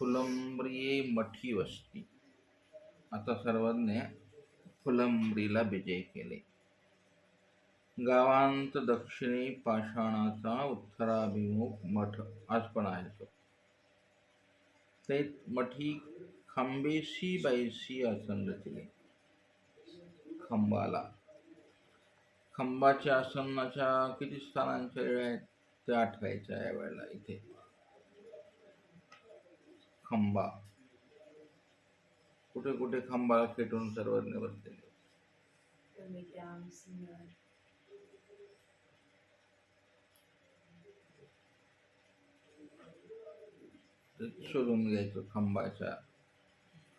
फुलंब्रिये मठी वसती. आता सर्वज्ञ फुलंब्रीला विजय केले. गावांत दक्षिणे पाषाणाचा उत्तराभिमुख मठ आज पण आहे तो. ते मठी खांबेशी बाईशी आसन रचले. खंबाला खंबाच्या आसनाच्या किती स्थानांच्या वेळ आहेत ते आठवायच्या या वेळेला. इथे खंबा, कुठे कुठे खंबाला खेटून सर्वज्ञ बसलेले. शोधून घ्यायचं. खंबाच्या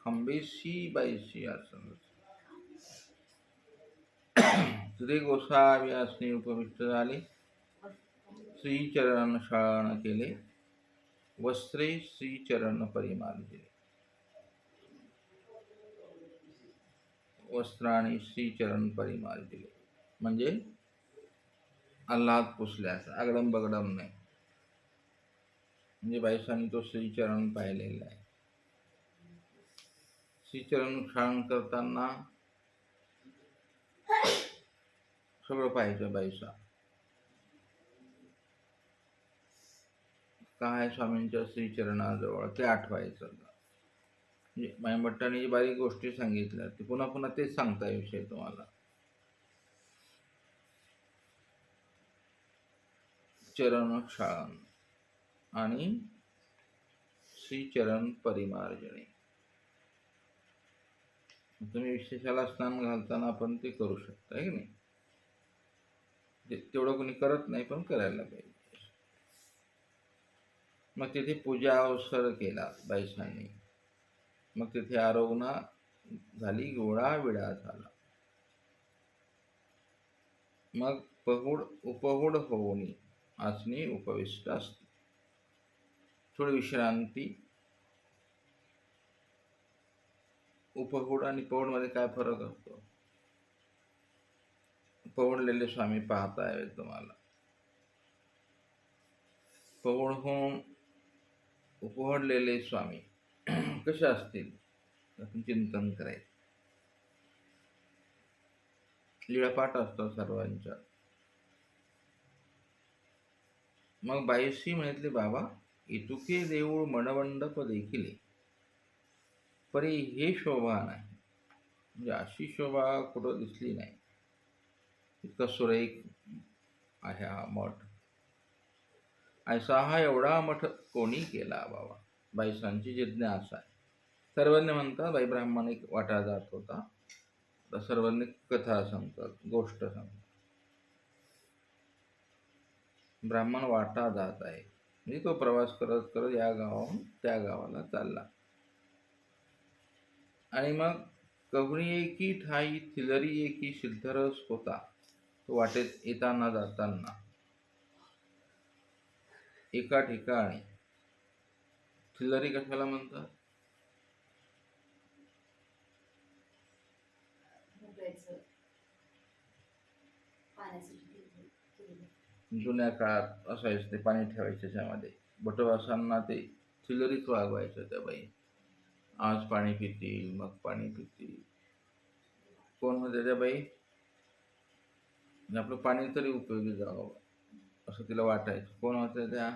खंबेशी बाईशी आसन. श्री गोसावी आसनी उपविष्ट झाले. श्रीचरण शाळान केले. वस्त्रे श्रीचरण परिमार्जिले. वस्त्राने श्रीचरण परिमार्जिले म्हणजे आल्हाद पुसल्यास, आगडम बगडम नाही. म्हणजे बाईसांनी तो श्रीचरण पाहिलेला आहे. श्रीचरण क्षाण करताना सगळं पाहायचं. बाईसा काय स्वामींच्या श्रीचरणाजवळ ते आठवायचं. म्हणजे माझ्या भट्टाने जी बारीक गोष्टी सांगितल्या ते पुन्हा पुन्हा तेच सांगता विषय तुम्हाला. चरण क्षाळन आणि श्रीचरण परिमार्जने. तुम्ही विशेषाला स्नान घालताना आपण ते करू शकता आहे की नाही. तेवढं कोणी करत नाही पण करायला पाहिजे. मग तिथे पूजा अवसर केला बाईसांनी. मग तिथे आरोग्य झाली. गोळा विडा झाला. मग पहुड उपहुड होऊन आसनी उपविष्ट असते. थोडी विश्रांती. उपहुड आणि पहुड मध्ये काय फरक असतो. पहुडलेले स्वामी पाहता यावे तुम्हाला. पहुड होऊन उपहडलेले स्वामी कसे असतील आपण चिंतन करायचं. लीळापाठ असतो सर्वांच्या. मग बाईशी म्हटले, बाबा इतुके देऊळ मणवंडप देखिले परी हे शोभा नाही. म्हणजे अशी शोभा कुठं दिसली नाही. इतका सुरेख आहे हा मठ. ऐसा हा एवढा मठ कोणी केला बाबा. बाईसांची जिज्ञासा आहे. सर्वज्ञ म्हणतात बाई ब्राह्मण एक वाटा जात होता. तर सर्वज्ञ कथा सांगतात, गोष्ट सांगतात. ब्राह्मण वाटा जात आहे म्हणजे तो प्रवास करत करत या गावाहून त्या गावाला चालला. आणि मग कवणी एकी ठाई थिलरी एकी सिद्धरस होता. तो वाटेत येताना जाताना एका ठिकाणी. थिलरी कशाला म्हणतात. जुन्या काळात असायचं ते पाणी ठेवायचं त्याच्यामध्ये. बटवासांना ते थिलरीच वागवायचं त्या बाई. आज पाणी पितील मग पाणी पितील. कोण होते त्या बाई. आपलं पाणी तरी उपयोगी जावं असं तिला वाटायचं. कोण होत्या त्या.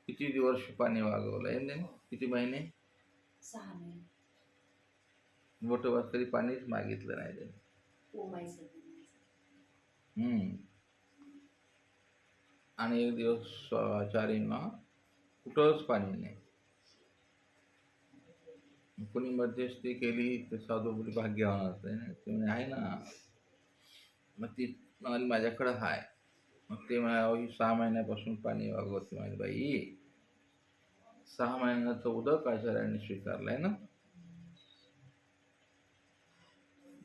किती दिवस पाणी वागवलं. किती महिने. 6 महिने. बटवास तरी पाणीच मागितलं नाही त्याने. आणि एक दिवस आचार्यांना कुठंच पाणी नाही. कोणी मध्यस्थी केली तर साधू बोली भाग्यवान असते ना. ते म्हणे आहे ना. मग ती म्हणाली माझ्याकडं आहे. मग ते म्हणाली 6 महिन्यापासून पाणी वागवते. माझी बाई 6 महिन्याचं उदक आचार्यांनी स्वीकारलंय ना.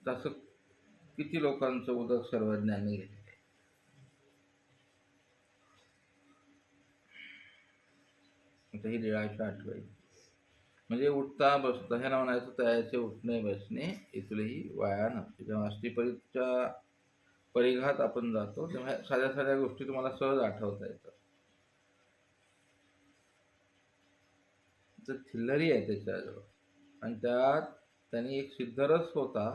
तसं किती लोकांचं उदक सर्वज्ञांनी घेतले. आता ही लीळाची आठवण. म्हणजे उठता बसता ह्याला म्हणायचं तयाचे उठणे बसणे इथलेही वाया नसते. जेव्हा अष्टीपरीच्या परिघात आपण जातो तेव्हा साध्या साध्या गोष्टी तुम्हाला सहज आठवता येतात. तर थिल्लरी आहे त्याच्याजवळ, आणि त्यात त्यांनी एक सिद्धरस होता,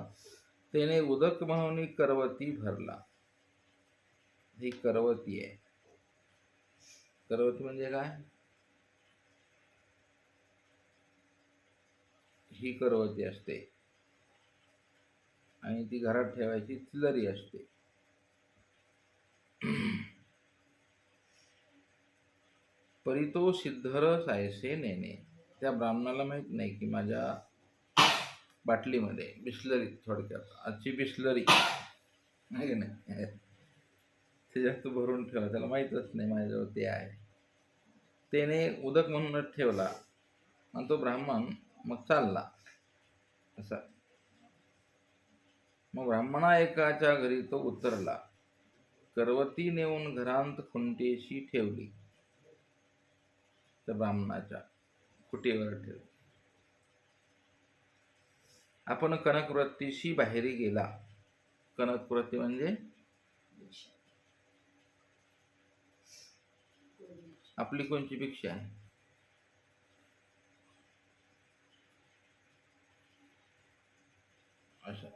त्याने उदक म्हणून करवती भरला. ही करवती आहे. करवती म्हणजे काय? ही करवती असते आणि ती घरात ठेवायची थिल्लरी असते. परी तो सिद्धरस ऐसे नेणे. त्या ब्राह्मणाला माहित नाही की माझ्या बाटलीमध्ये बिस्लरी, थोडक्यात आजची बिस्लरी आहे की नाही, त्याच्यात भरून ठेवला. त्याला माहीतच नाही माझ्याजवळ ते आहे. त्याने उदक म्हणूनच ठेवला आणि तो ब्राह्मण मग चालला असा. मग ब्राह्मणा एकाच्या घरी तो उतरला, करवती नेऊन घरांत खुंटेशी ठेवली. त्या ब्राह्मणाच्या कुटीवर ठेवली. आपण कनकवृत्तीशी बाहेरी गेला. कनकवृत्ती म्हणजे आपली कोणची भिक्षा आहे? अशा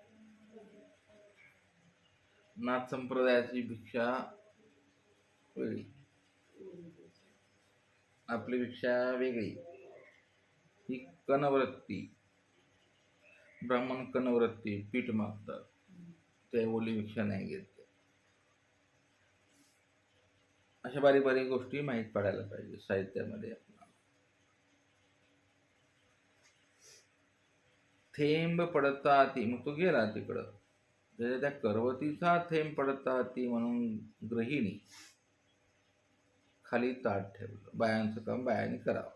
नाथ संप्रदायाची भिक्षा वेगळी, आपली भिक्षा वेगळी. ही कनवृत्ती. ब्राह्मण कनवृत्ती पीठ मागतात, ते ओली भिक्षा नाही घेत. अशा बारीक बारीक गोष्टी माहीत पडायला पाहिजे साहित्यामध्ये. थेंब पडता ती, मग तो गेला तिकडं. त्या करवतीचा थेंब पडता ती म्हणून गृहिणी खाली ताट ठेवलं. बायांचं काम बायांनी करावं.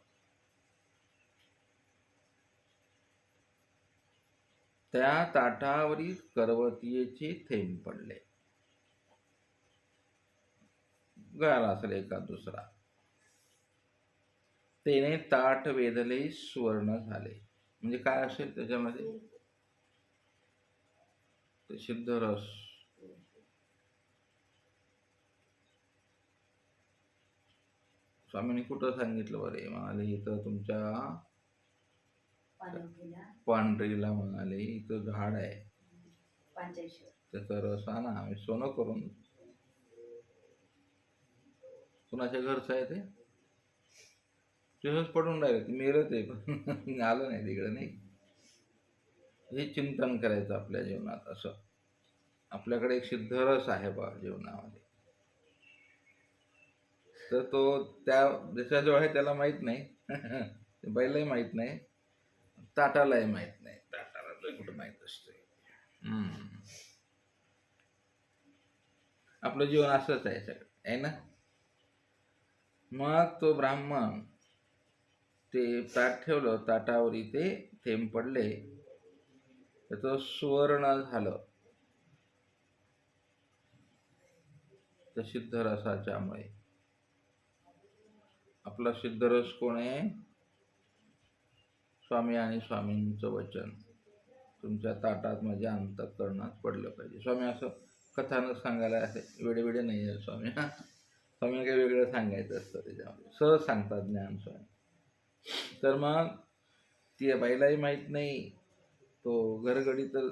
त्या ताटावरील करवतीचे थेंब पडले. गळाला असेल एका दुसरा. तेने ताट वेधले, सुवर्ण झाले. म्हणजे काय असेल त्याच्यामध्ये? ते सिद्धरस. स्वामींनी कुठं सांगितलं बरे? म्हणाले इथं तुमच्या पांढरीला म्हणाले इथं झाड आहे, त्याचा रस आणा, आम्ही सोनं करून. कुणाच्या घरचं आहे ते? तसंच पडून राहिलं, मेलं ते पण आलं नाही तिकडे. नाही, हे चिंतन करायचं आपल्या जीवनात. असं आपल्याकडे एक सिद्धरस आहे बा जीवनामध्ये, तर तो त्या ज्याच्याजवळ आहे त्याला माहीत नाही, बैलाही माहीत नाही, ताटालाही माहीत नाही. ताटाला कुठं माहीत असते. आपलं जीवन असंच आहे सगळं, आहे ना. मग तो ब्राह्मण ते ताट ठेवलं, ताटावरी ते थेंब पडले, त्याचं सुवर्ण झालं त्या सिद्धरसाच्यामुळे. आपला सिद्धरस कोण आहे? स्वामी आणि स्वामींचं वचन तुमच्या ताटात म्हणजे अंतःकरणात पडलं पाहिजे. स्वामी असं कथानक सांगायला असे वेडे नाही आहे स्वामी. स्वामी काही वेगळं सांगायचं असतं त्याच्यामध्ये, सहज सांगतात ज्ञान स्वामी. तर मग ती बाईलाही माहीत नाही, तो घरगडी तर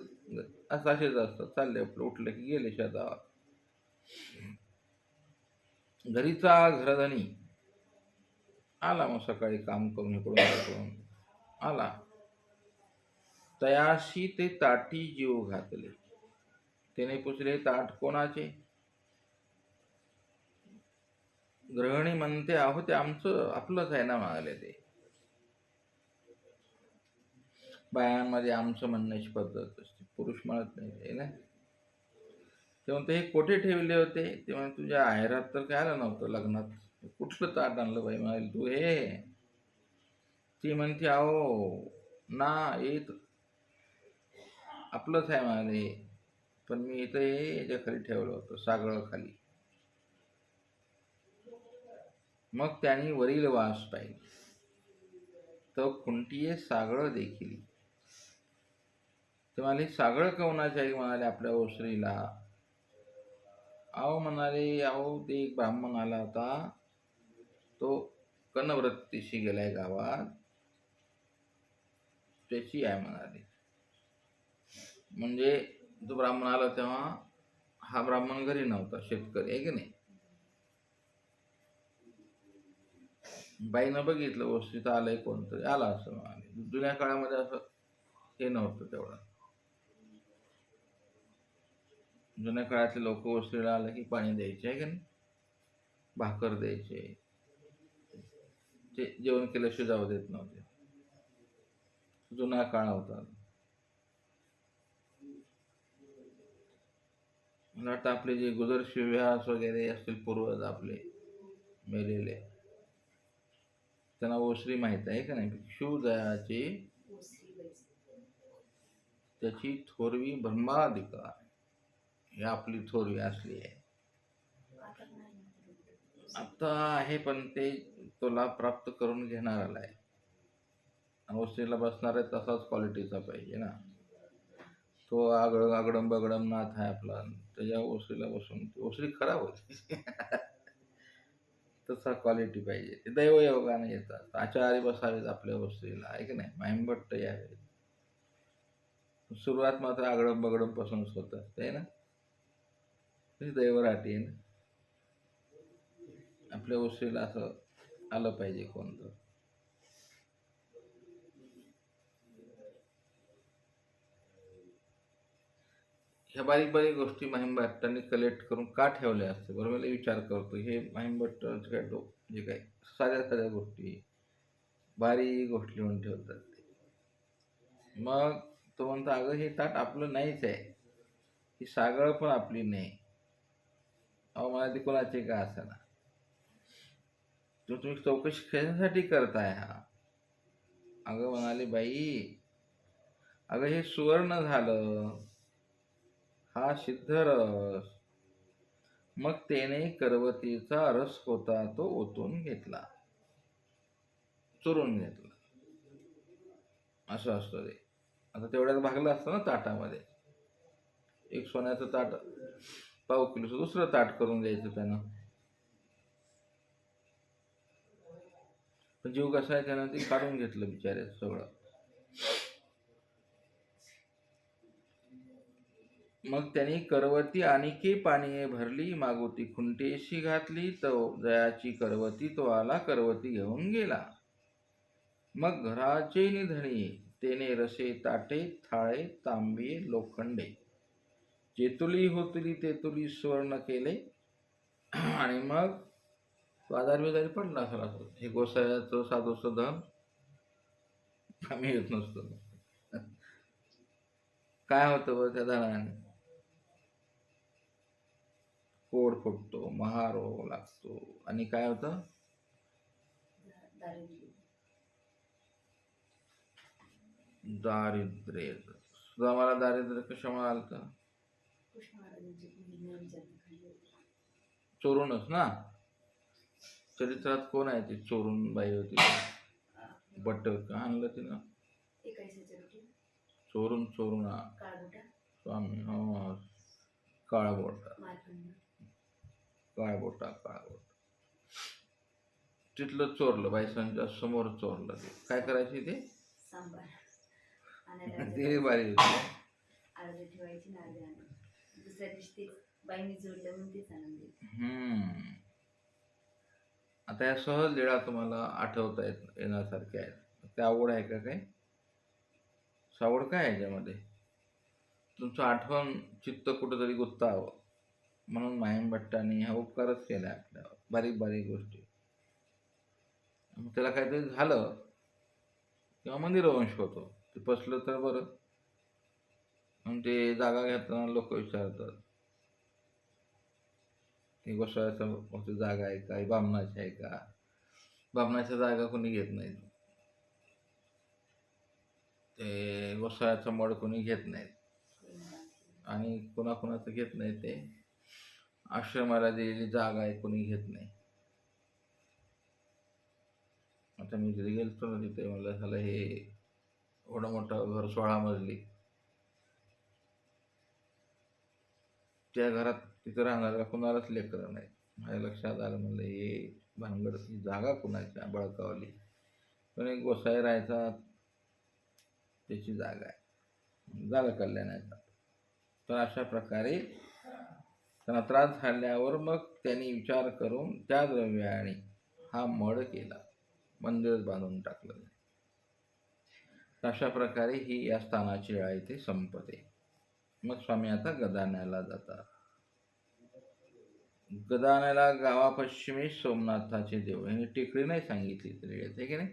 असेच असतात, चालले आपलं, उठलं की गेले शेतावर. घरीचा घरधनी आला, मग सकाळी काम करून इकडून आला, तयाशी ते ताटी जीव घातले. त्याने पुसले ताट कोणाचे? गृहिणी म्हणते आहो ते आमचं, आपलंच आहे ना म्हणाले. ते बायांमध्ये आमचं म्हणण्याची पद्धत असते, पुरुष म्हणत नाही ना. ते म्हणते हे कोठे ठेवले होते? ते म्हणजे तुझ्या आहेरात तर काय आलं नव्हतं लग्नात, कुठलं ताट आणलं बाई म्हणाले तू हे? ती म्हणते अहो ना, येत आपलंच आहे म्हणाले, पण मी इथं याच्या खाली ठेवलं होतं, सागळ खाली. मग त्यांनी वरील वास पाहिली, तो खुंटीये सागळ देखील. ते म्हणाले सागळ कवनाच्या आई? म्हणाले आपल्या ओसरीला. अहो म्हणाले, अहो ते एक ब्राह्मण आला होता, तो कनवृत्तीशी गेलाय गावात, त्याची आहे म्हणाली. म्हणजे तो ब्राह्मण आला तेव्हा हा ब्राह्मण घरी नव्हता, शेतकरी आहे की नाही. बाईनं बघितलं वस्तीत आलंय कोणतरी, आला असं म्हणाले. जुन्या काळामध्ये असं हे नव्हतं तेवढं. जुन्या काळातले लोक वस्तीला आलं की पाणी द्यायचे आहे की नाही, भाकर द्यायचे, ते जेवण केल्याशिवाय जाऊ देत नव्हते. जुना काळ होता. मला वाटतं आपले जे गुजर शिवव्यास वगैरे असतील पूर्वज आपले मेलेले, त्यांना ओसरी माहित आहे का नाही. शिवदयाची त्याची थोरवी ब्रह्माधिकार ही आपली थोरवी असली आहे. आता आहे पण ते तुला प्राप्त करून घेणार आलाय. ओसरीला बसणार आहे तसाच क्वालिटीचा पाहिजे ना. तो आगडम बगडम नाथ आहे आपला, त्याच्या ओसरीला बसून ओसरी खराब होती. तसा क्वालिटी पाहिजे. ते दैवयोगाने येतात. आचार्य बसावेत आपल्या ओसरीला, आहे की नाही. माहिमभट्ट यावेत. सुरुवात मात्र आगडम बगडम पासूनच होत असते ना. दैवराटी आहे ना. आपल्या ओसरीला असं आलं पाहिजे कोणतं. ह्या बारीक बारीक गोष्टी महिमभट्टांनी कलेक्ट करून का ठेवल्या असते बरोबर. मला विचार करतो हे महिमभट्ट काय जे काय साध्या साध्या गोष्टी बारीक गोष्टी लिहून ठेवतात ते. मग तो म्हणतो अगं हे ताट आपलं नाहीच आहे, ही सागळ पण आपली नाही. अहो मला ती कोणाची का असेना. तुम्ही चौकशी कशासाठी करताय हा. अगं म्हणाली बाई, अगं हे सुवर्ण झालं, हा सिद्ध रस. मग त्याने करवतीचा रस होता तो ओतून घेतला, चुरून घेतला, असं असतं ते. आता तेवढ्यात भागलं असतं ना ताटामध्ये. एक सोन्याचं ताट पाव किलोचं दुसरं ताट करून द्यायचं त्यानं. पण जीव कसा आहे, त्यानं ते काढून घेतलं बिचाऱ्याचं सगळं. मग त्यांनी करवती आणिके पाणी भरली, मागोती खुंटेशी घातली, तो जयाची करवती तो आला, करवती घेऊन गेला. मग घराचे निधणी तेने रसे ताटे थाळे तांबे लोखंडे, जेतुली होतली तेतुली सुवर्ण केले. आणि मग तो आजारी पडला असेल असं. हे गोसाव्याचं साधूचं धन आम्ही येत नसतो. काय होतं बरं त्या धनाने. कोड फुटतो, महारोग लागतो, आणि काय होतं, दारिद्र्य. सुद्धा मला दारिद्र्य कशामुळे आलं तर चोरूनच ना. चरित्रात कोण आहे ती चोरून बाई होती, बट आणलं तिनं चोरून स्वामी. हो, काळबोटा. तिथलं चोरलं, बायसांच्या समोर चोरलं. ते काय करायची ते ते बारी होती. आता या सहज लीळा तुम्हाला आठवता येण्यासारख्या आहेत. त्या आवड आहे का काय, सावड काय आहे याच्यामध्ये. तुमचं आठवण चित्त कुठंतरी गुंतावं म्हणून महिमभट्टांनी हा उपकारच केला आपल्यावर. बारीक बारीक गोष्टी. त्याला काहीतरी झालं किंवा मंदिरवंश होतो, ते पसलं तर बरं. म्हणून ते जागा घेताना लोक विचारतात की गोसाव्याचं जागा आहे का, बामणाची आहे का. बामणाच्या जागा कोणी घेत नाहीत, ते गोसाव्याचं मड कोणी घेत नाहीत, आणि कोणाकोणाचं घेत नाही. ते आश्रमाला दिलेली जागा आहे, कोणी घेत नाही. आता मी तिथे गेलतो ना, तिथे मला झालं हे एवढं मोठं घर 16 मजली, त्या घरात तिथं राहणाऱ्या कुणालाच लेकरं नाही. माझ्या लक्षात आलं, म्हणलं हे भानगड, ही जागा कुणाच्या बळकावली. पण एक गोसाई राहायचा, त्याची जागा आहे, झालं कल्याणाचा. तर अशा प्रकारे त्यांना त्रास झाल्यावर मग त्यांनी विचार करून त्या द्रव्याने हा मड केला, मंदिर बांधून टाकलं. अशा प्रकारे ही या स्थानाची वेळा इथे संपते. मग स्वामी आता गदाण्याला जातात. गदाण्याला गावापश्चिमी सोमनाथाचे देऊळ, यांनी टेकडी नाही सांगितली तरी येते की नाही.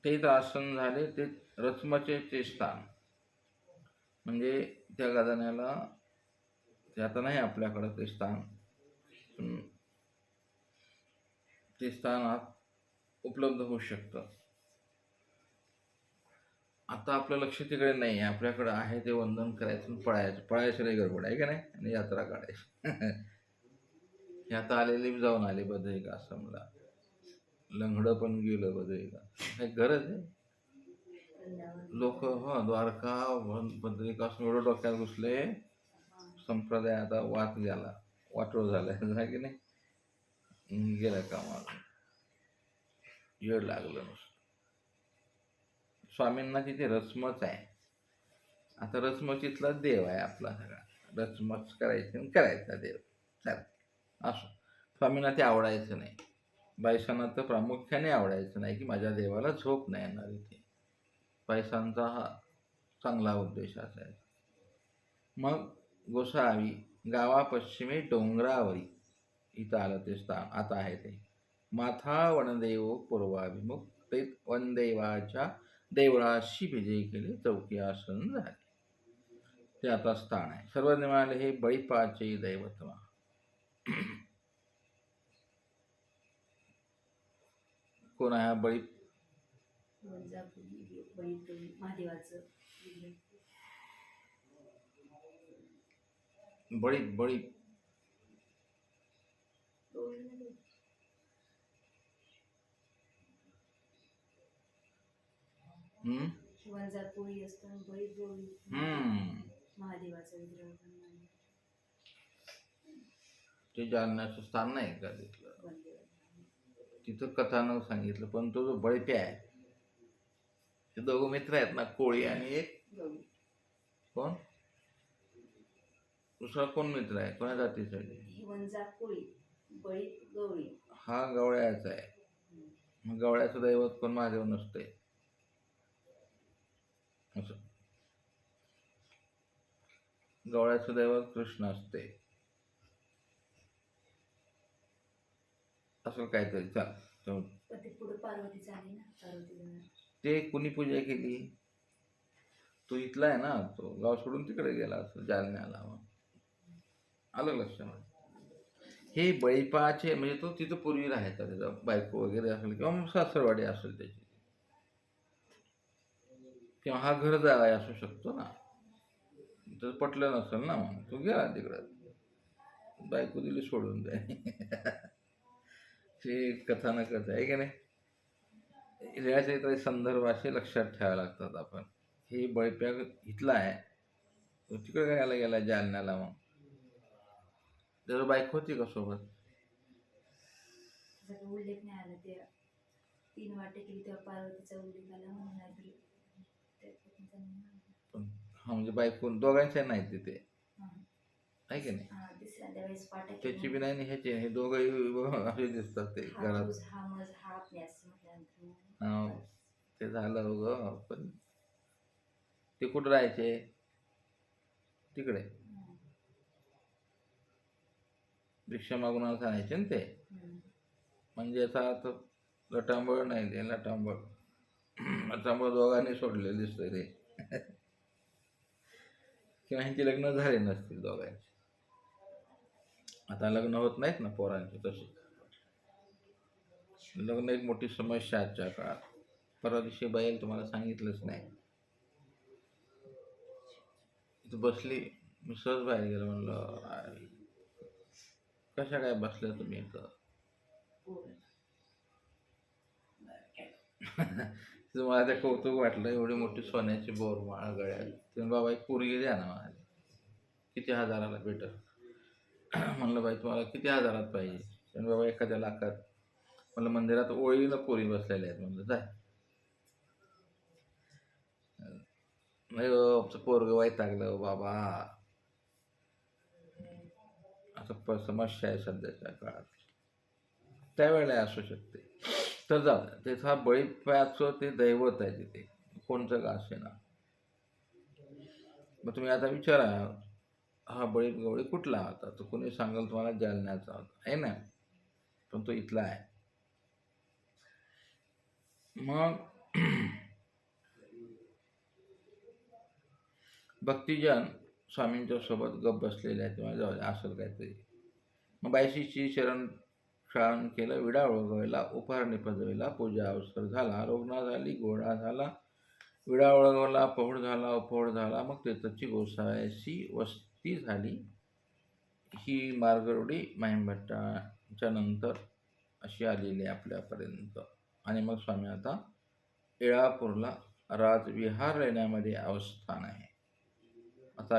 ते आसन झाले ते रचमचेचे स्थान, म्हणजे त्या गदाण्याला ते आता नाही आपल्याकडं ते स्थान, ते स्थान उपलब्ध होऊ शकतं. आता आपलं लक्ष तिकडे नाही आहे, आपल्याकडं आहे ते वंदन करायचं, पळायचं नाही, गडबड आहे का नाही, आणि यात्रा काढायची. हे आता आलेले जाऊन आले बद्रिका आश्रमला, लंगडं पण गेलं बद्रिका, काही गरज आहे. लोक द्वारका बद्रिका आश्रम एवढं डोक्यात घुसले, संप्रदाय आता वाटोळ झालाय की नाही, गेला कामाला, येड लागलं नुसतं. स्वामींना तिथे रचमच आहे. आता रचमचीतला देव आहे आपला सगळा, रचमच करायची करायचा देव चाल असं. स्वामींना ते आवडायचं नाही, बायसांना तर प्रामुख्याने आवडायचं नाही की माझ्या देवाला झोप नाही येणार इथे. बायसांचा हा चांगला उद्देश असायचा. मग गोसावी गावापश्चिमे डोंगरावरी इथं आलं ते स्थान आता आहे ते. माथा वनदेव पूर्वाभिमुख, ते वनदेवाच्या देवळाशी विजय केले, चौकी आसन झाले. ते आता स्थान आहे. सर्वज्ञ म्हणाले हे बळीपाचे दैवत्व. कोण आहे बळी? बळी बळी ते जालन्याचं स्थान नाही का तिथलं, तिथं कथानं सांगितलं. पण तो जो बळीप्या आहे, ते दोघं मित्र आहेत ना, कोळी आणि एक कोण, दुसरा कोण मित्र आहे, कोणा जातीचा आहे? हा गवळ्याचा आहे. मग गवळ्याचं दैवत कोण? महादेव नसते असं. गवळ्याचं दैवत कृष्ण असते असं काहीतरी. चाल ते कुणी पूजा केली? तो इथला आहे ना, तो गाव सोडून तिकडे गेला असं जालन्याला. आलं लक्षात. हे बळीपाचे म्हणजे तो तिथं पूर्वी राहायचा, त्याचा बायको वगैरे असेल किंवा मग सासरवाडी असेल त्याची, किंवा हा घर जागा असू शकतो ना. तर पटलं नसेल ना, मग तो गेला तिकडं, बायको दिली सोडून त्याने. ते कथानकच आहे की नाही. लिहायचे संदर्भ असे लक्षात ठेवावे लागतात आपण. हे बळीप्या इथला आहे, तो तिकडे गायला गेला जालन्याला. मग त्याचा बायको होती का सोबत? उल्लेख नाही आला. ते 3 वाटे केली तेव्हा पार्वतीचा उल्लेख आला म्हणून. हा म्हणजे बायको दोघांच्या नाही तिथे आहे की नाही. त्याची बी नाही, ह्याची, हे दोघंही असे दिसतात ते घरात. ते झालं ग. पण ते कुठं राहायचे? तिकडे भिक्षा मागून सांगायचे ना ते. म्हणजे याचा अर्थ लटांबळ नाही, ते लटांबळ दोघांनी सोडले दिसतंय ते. किंवा ह्यांची लग्न झाले नसतील दोघांची. आता लग्न होत नाहीत ना पोरांची, तशी लग्न एक मोठी समस्या आजच्या काळात. परवा दिवशी बाईल तुम्हाला सांगितलंच नाही, इथं बसली, मी सहज बाहेर गेलो, म्हणलं कशा काय बसल्या तुम्ही इथं? मला ते कौतुक वाटलं, एवढी मोठी सोन्याची बोरमाळ गळ्यात. तुम्ही बाबा एक पोरगी द्या ना म्हणाले. किती हजाराला भेटत? म्हणलं बाई तुम्हाला किती हजारात पाहिजे? तुम्ही बाबा 1,000,000 मला मंदिरात ओळीनं पोरी बसलेल्या आहेत म्हणलं जाय. नाही हो, आमचं पोरग वैतागलं बाबा. आता समस्या आहे सध्याच्या काळात. त्यावेळेला असू शकते. तर जाऊ द्या. त्याचा बळीपाचं ते दैवत आहे तिथे, कोणचं का असेना. मग तुम्ही आता विचारा, हा बळी गवळी कुठला होता? तर कोणी सांगाल तुम्हाला जालन्याचा होता, आहे ना, पण तो इथला आहे. मग भक्तिजन स्वामींच्या सोबत गप बसलेले आहेत तेव्हा जाऊ द्या, असेल काहीतरी. मग बायशीची शरण शाळण केलं, विडा ओळगवायला, उपहार निपजवायला, पूजा अवसर झाला, रोगणा झाली, गोळा झाला, विडा ओळगवला, पहुड झाला, उपवड झाला. मग त्याची गोसाव्याची वस्ती झाली. ही मार्गरोडी माहीमभट्टाच्या नंतर अशी आलेली आहे आपल्यापर्यंत. आणि मग स्वामी आता येळापूरला राजविहार लेण्यामध्ये अवस्थान आहे. आता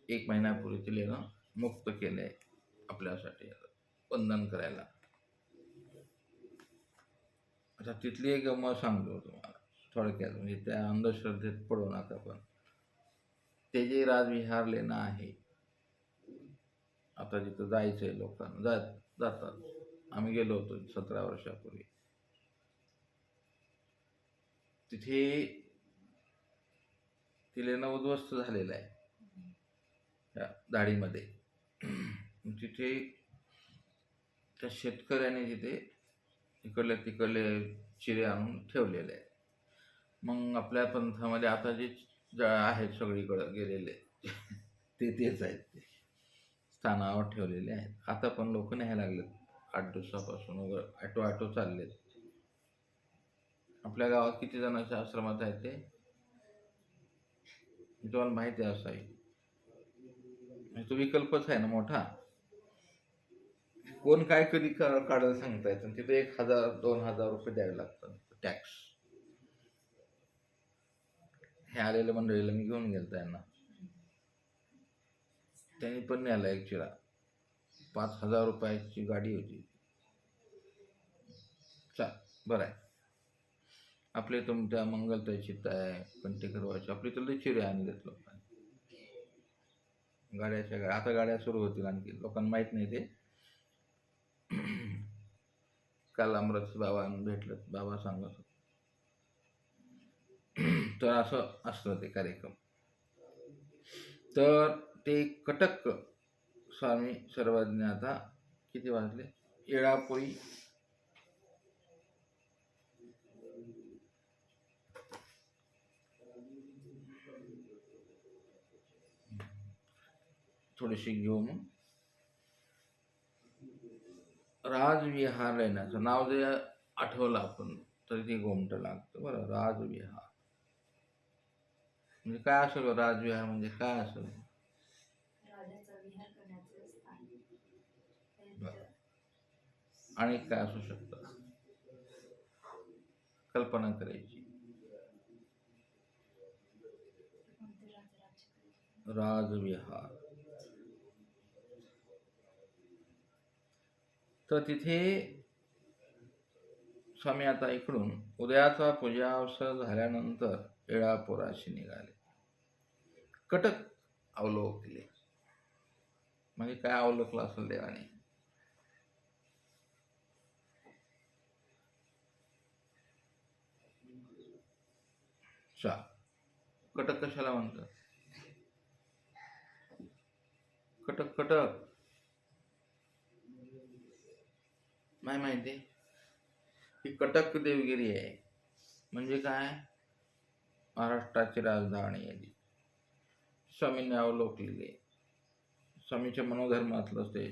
1 महिन्यापूर्वी ते लेणं मुक्त केलं आहे आपल्यासाठी वंदन करायला. आता तिथली एक गंमत सांगतो तुम्हाला थोडक्यात, म्हणजे त्या अंधश्रद्धेत पडू नका. पण ते जे राजविहार लेणं आहे, आता जिथं जायचं आहे लोकांना, जातात. आम्ही गेलो होतो 17 वर्षापूर्वी. तिथे ते लेणं उद्ध्वस्त झालेलं आहे त्या दाढीमध्ये. तिथे त्या शेतकऱ्याने तिथे इकडले तिकडले चिरे आणून ठेवलेले आहेत. मग आपल्या पंथामध्ये आता जे आहेत सगळीकडं गेलेले तेच आहेत, ते स्थानावर ठेवलेले आहेत. आता पण लोक न्यायला लागलेत 8 दिवसापासून वगैरे, ऑटो चाललेत. आपल्या गावात किती जणांच्या आश्रमात आहेत ते तुम्हाला माहिती आहे असाही. तो विकल्पच आहे ना मोठा. कोण काय कधी काढायला सांगता येतं. तिथे 1,000-2,000 रुपये द्यावे लागतात टॅक्स. हे आलेल्या मंडळीला मी घेऊन गेलो त्यांना, त्यांनी पण न्यायला एक चिरा. 5,000 रुपयाची गाडी होती. बरं आहे. आपले तुमच्या मंगलताई चित्त आहे, कंटेकरवाची, आपली तर चिरे आणलेत लोकांनी. गाड्या आता गाड्या सुरू होतील आणखी, लोकांना माहीत नाही ते. काल अमृत बाबा भेटलं, बाबा सांगत. तर असं असतं ते कार्यक्रम. तर ते कटक स्वामी सर्वज्ञ आता किती वाजले, येळापोळी थोडीशी घेऊ. मग राजविहार लेण्याचं नाव जे आठवलं आपण तरी ते गोमटं लागतं बरं. राजविहार म्हणजे काय असेल? राजविहार म्हणजे काय असेल? आणि काय असू शकतं, कल्पना करायची. राजविहार. तर तिथे स्वामी आता इकडून उदयाचा पूजा अवसर झाल्यानंतर येळापुराशी निघाले. कटक अवलोकले. म्हणजे काय अवलोकलं असेल देवाने? कटक कशाला म्हणतात? कटक नाही माहिती. ही कटक देवगिरी आहे. म्हणजे काय? महाराष्ट्राची राजधानी आहे. स्वामींनी अवलोकलेली. स्वामीच्या मनोधर्मातलं ते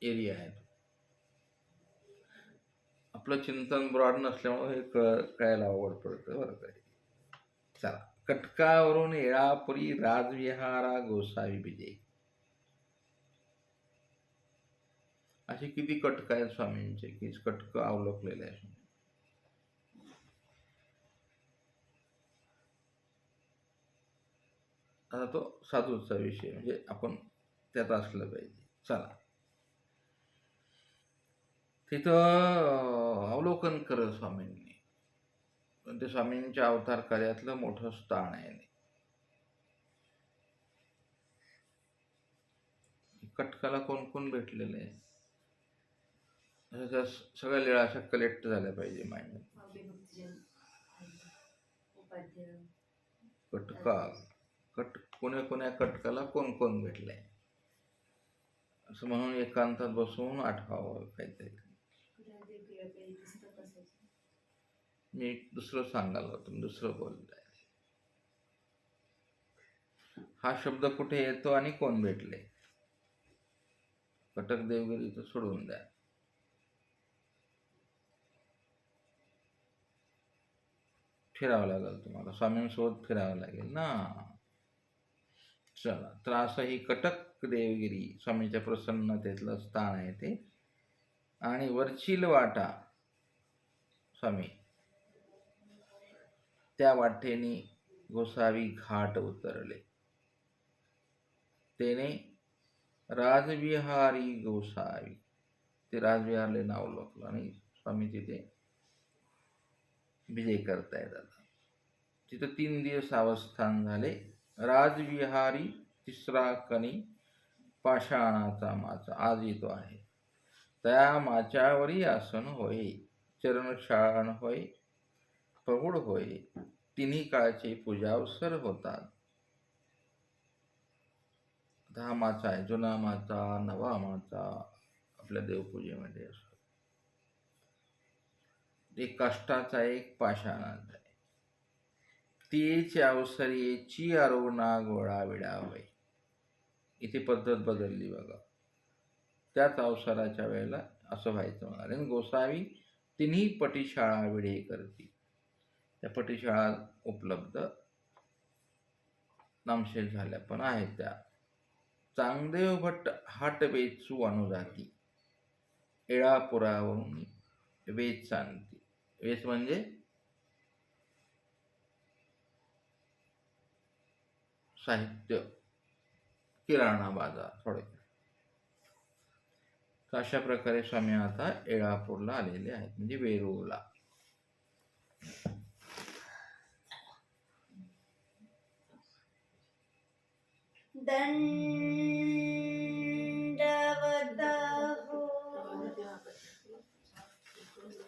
एरिया आहे. आपलं चिंतन ब्रॉड नसल्यामुळे हे कळायला अवघड पडतं बरं काही. चला, कटकावरून येळापुरी राजविहारा गोसावी विजय. असे किती कटक आहेत स्वामींचे की कटक अवलोकलेले आहे. आता तो साधूचा विषय, म्हणजे आपण त्यात असलं पाहिजे. चला, तिथं अवलोकन करत स्वामींनी. पण ते स्वामींच्या अवतार कार्यातलं मोठं स्थान आहे. कटकाला कोण कोण भेटलेलं आहे, सगळ्या लीळा अशा कलेक्ट झाल्या पाहिजे माइंड. कटका कोण्या कटकाला कोण कोण भेटलंय असं म्हणून एकांतात बसून आठवावं काहीतरी. मी दुसरं सांगायला होतो, दुसरं बोलताय. हा शब्द कुठे येतो आणि कोण भेटले? कटक देवगिरीचं सोडून द्या. फिरावं लागेल तुम्हाला, स्वामींसोबत फिरावं लागेल ना. चला, तर असं ही कटक देवगिरी स्वामीच्या प्रसन्नतेतलं स्थान आहे ते. आणि वरचील वाटा स्वामी, त्या वाटेने गोसावी घाट उतरले. तेने राजविहारी गोसावी, ते राजविहारले नाव लोकलं आणि स्वामी तिथे विजय करतायत. आता तिथं 3 दिवस अवस्थान झाले. राजविहारी तिसरा कणी पाषाणाचा माचा, आज येतो आहे. त्या माच्यावरी आसन होय, चरणशान होय, प्रौढ होय, तिन्ही काळचे पूजावसर होतात. हा माचा आहे, जुना माचा, नवा माचा आपल्या देवपूजेमध्ये असतो. एक काष्टाचा, एक पाषाणाचा आहे. तीच अवसरीची अरुणा गोळा विडा होय. इथे पद्धत बदलली बघा. त्याच अवसराच्या वेळेला असं व्हायचं म्हणाले. गोसावी तिन्ही पटीशाळा विडे करती. त्या पटीशाळा उपलब्ध नामशेष झाल्या पण आहेत त्या. चांगदेव भट्ट हाट वेचू अनुजाती, एळापुरावरून वेच सांगती. वेच म्हणजे साहित्य, किराणा बाजार थोडे. अशा प्रकारे स्वामी आता एळापूरला आलेले आहेत, म्हणजे वेरूळला. दंड